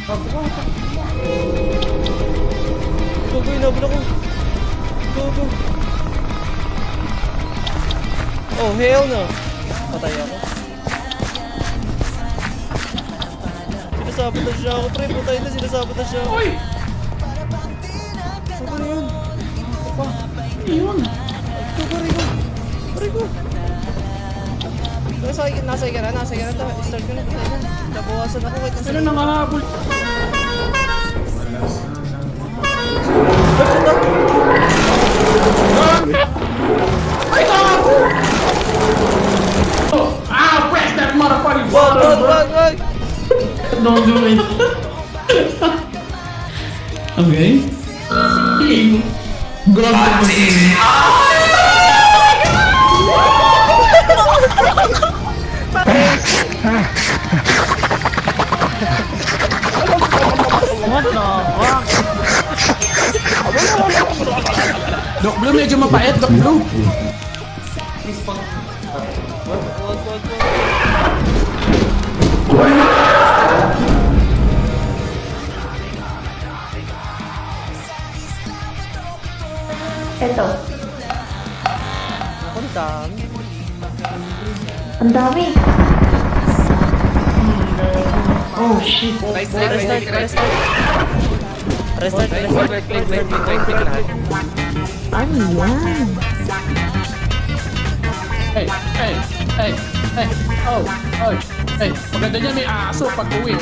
Go, inabot ako. Go. Oh, hell no. Patay ako. Sinasabotage siya ako, pre. Patay na, sinasabotage siya ako. Uy! Ano yun? Apa? Yun! Ito, pare ko. Nasa ka na. Start ko na, patay na. Nabawasan ako kahit nasa. Ano nangahabol? Ay, gago! Press that motherfucking button, bro! Wag! Don't do it. Okay. Grabe. What the fuck? Doc Blue medyo mapait, Doc Blue. Eto. Ang dami. Ang dami. Oh, shit. Restart. Ano yan? Hey. Oh. Hey, maganda niya may aso pag uwi.